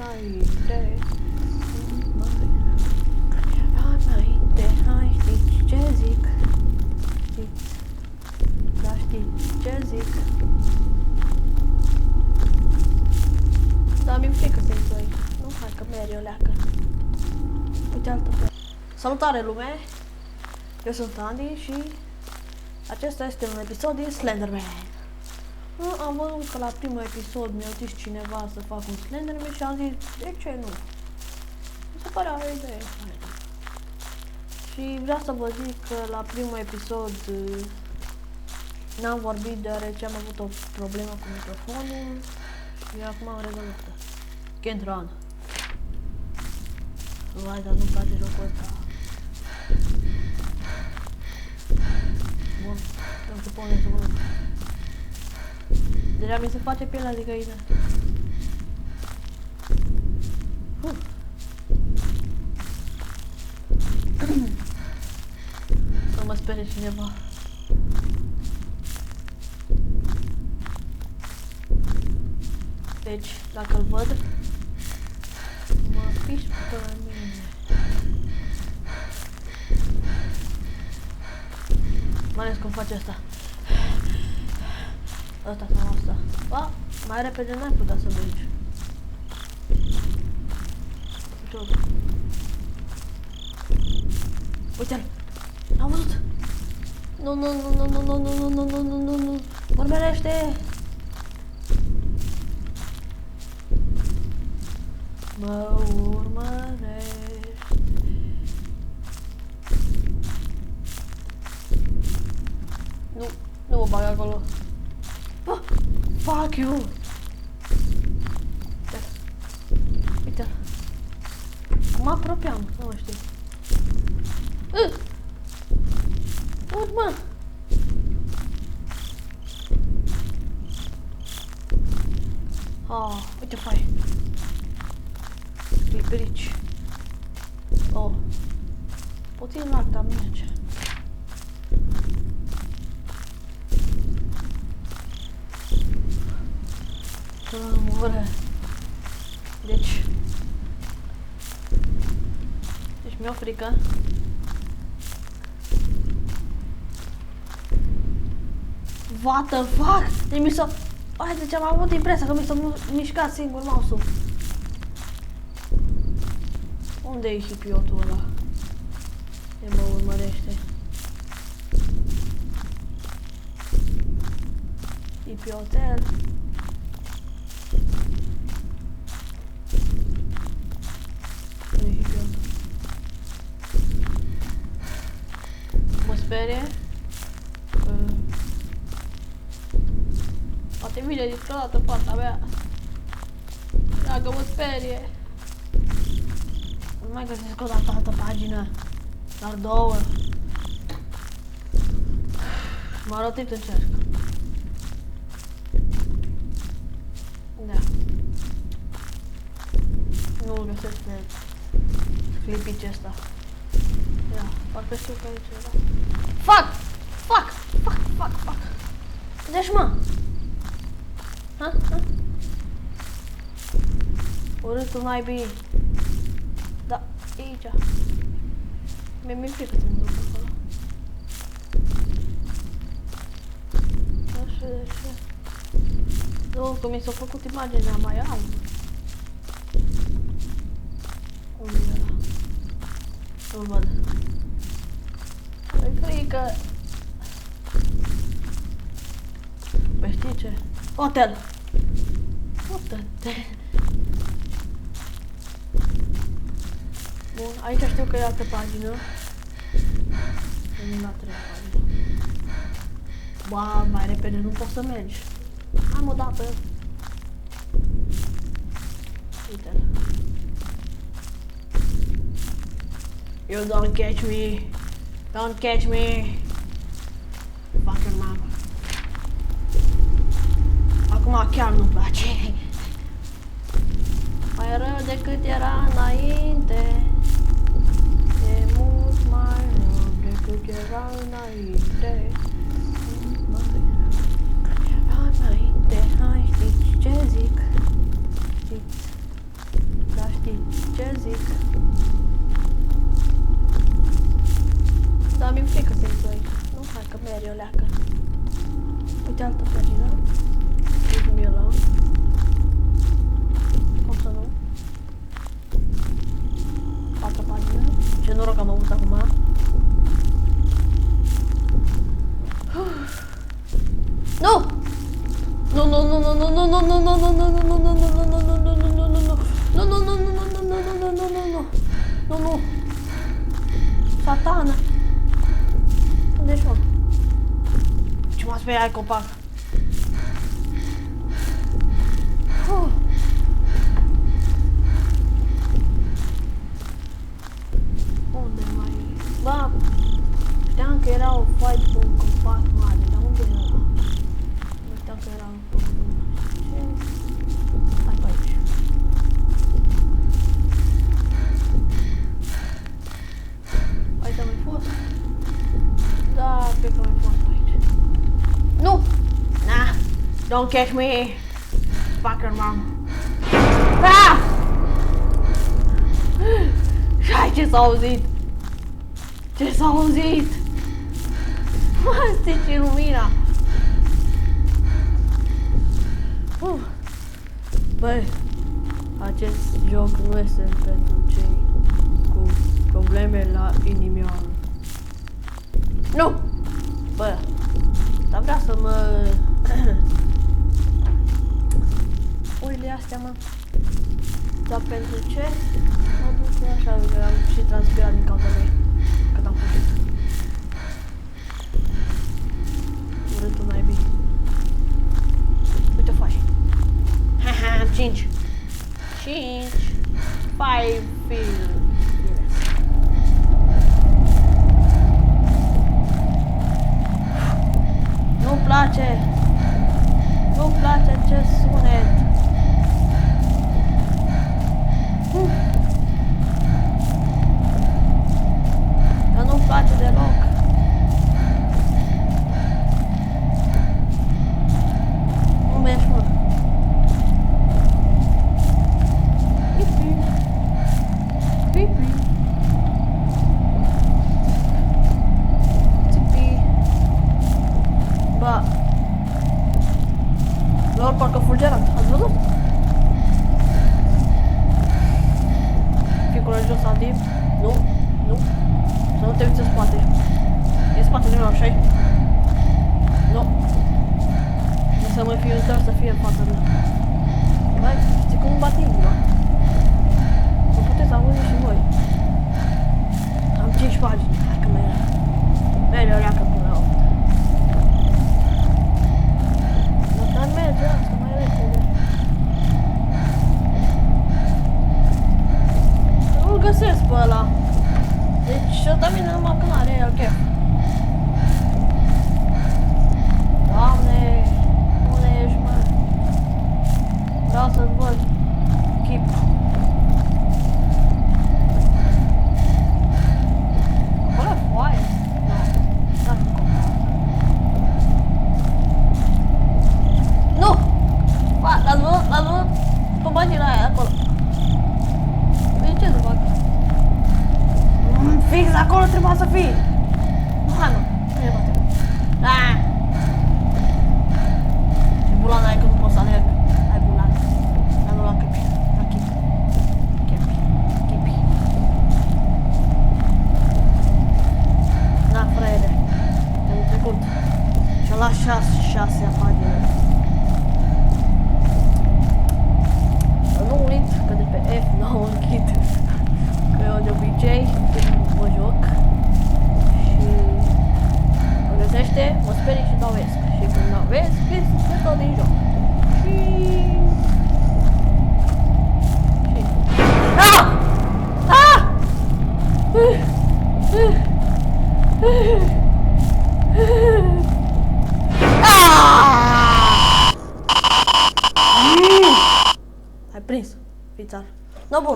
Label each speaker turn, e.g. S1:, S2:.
S1: înainte. Înainte, hai, știți ce zic? Știți? Da, știți ce zic? Da, mi-e frică să intru aici. Nu, hai că merge o leacă. Uite altă pe. Salutare lume! Eu sunt Andy și acesta este un episod din Slenderman. Am văzut că la primul episod mi-a zis cineva să fac un Slenderman și am zis, de ce nu? Mi se pare o idee faină. Și vreau să vă zic că la primul episod n-am vorbit deoarece am avut o problemă cu microfonul și acum am rezolvat-o. Can't run. Vai, dar nu-mi place jocul ăsta. Bun, nu se pune să văd. Deja mi se face pielea de găină. Să mă sperie cineva. Deci, dacă-l văd, mă piși pe mine. Mai ales cum face asta. Asta sau asta. Ba, mai repede n-ai putea să mergi. Uite-l! L-am văzut! Nu, nu, nu, nu, nu, nu, nu, nu, nu, nu, nu, nu, urmărește! Mă urmărește! Nu, nu mă bag acolo! Ah, fuck you! Uite-l! Mă apropiam, nu mă știu. Urmă! Ah, uite fai! Cliperici! Oh! Puțin larg, dar merge. Mure. Deci mi-e frică. What the fuck? Deci mi s-a... Hai, deci am avut impresia că mi s-a mișcat singur mouse-ul. Unde e hipiotul ăla? Ce mă urmărește? Hipiotel. Mă sperie. Poate vine dintr-o dată partea mea. Dacă mă sperie. Nu mai găsesc o dată altă pagină. Doar două. M-a rotit în cerc. Da. Nu-l găsesc pe clipici ăsta. Ia, parcă știu că e ceva. Fuck! Fuck! Fuck! Fuck! Fuck! Deci mă! Ha? Ha? Urâtul naibii. Da, e aici. Mi-e frică să mă duc acolo. Așa, așa. Nu, că mi s-a făcut imaginea mai albă. Unde e ăla? Nu-l văd. Mi-e frică. Păi știi ce? Hotel! Uite-te! Bun, aici știu că e altă pagină. Nu la 3 pagină. Ba, mai repede nu poți să mergi. Am o dată. Uite-l. You don't catch me. Don't catch me. Fucking mamă. Acum chiar nu-mi place. Mai rău decât era înainte. E mult mai rău decât era înainte. Înainte, hai, știți ce zic? Știți? Ce zic? Da, mi-e frică să intru aici. Nu, hai că merge o leacă. Uite altă pagină. Uite-mi eu la un. Cum să nu? Altă pagină. Ce noroc am avut acum. Nu! Nu, nu, nu, nu, nu, nu, nu, nu, nu, nu, nu, nu, nu, nu, nu, nu, nu, nu, nu, nu. Nu, nu, nu, nu, nu, nu, nu, nu, nu, nu, nu. Nu, nu. Satana. Unde ești, mă? Ce m-a speriat copac? Unde mai e? Bă, știam că era o foaie cu un copac mare, dar unde era? Nu știam că era un copac mare. Hai pe aici. Aici am mai fost? Da, cred că am mai fost aici. Nu! Nah! Don't catch me! Fucker, mom! Ah! Hai, ce s-a auzit? Ce s-a auzit? Mă, stici lumina! Băi, acest joc nu este pentru cei cu probleme la inimioară. Nu! Bă, dar vreau să mă... Uile astea, mă. Dar pentru ce? Mă duc așa, că am și transpirat din cauza lui. Când am făcut. Urâtul naibii. Uite, faci. Haha, 5. 5. 5 feel. Nu-mi place. Nu-mi place acest sunet. Dar nu-mi place deloc. Nu mergi, mă. Pipi. Pipi. Țipi. Ba. Lor parcă fulgerat. Ați văzut? Fii curajos, Adi. Nu. Nu. Să nu te uiți în spate. E în spatele meu, așa-i? Nu. Nu să mă fiu doar să fie în fața mea. Băi, știi cum bat inima? Nu puteți auzi și voi. Am 5 pagini. Hai că merge. Merge o leacă până la 8. Dar merge asta mai repede. Nu-l găsesc pe ăla. Deci ăsta vine numai când are el chef. Doamne, unde ești, mă? Vreau să-ți văd chip. Acolo e foaie? Nu! L-ați văzut? L-ați văzut? Pe pagina aia, acolo. Păi ce să fac? Fix acolo trebuia să fii! Hai, mă! Nu e bate. Aaaa! Ce bulan ai că nu pot să alerg. Hai, bulan. Dar nu la chipi. La chipi. Chipi. Chipi. Na, fraiere. Te-am trecut. Și-am luat 6 pagină. Nu uit că de pe F n-au închid. Că eu de obicei când mă joc și mă găsește, mă sperii și dau esc. Și când dau esc, se tot din joc. Și... Ah! Ah! Ai prins, fițar. No, bun.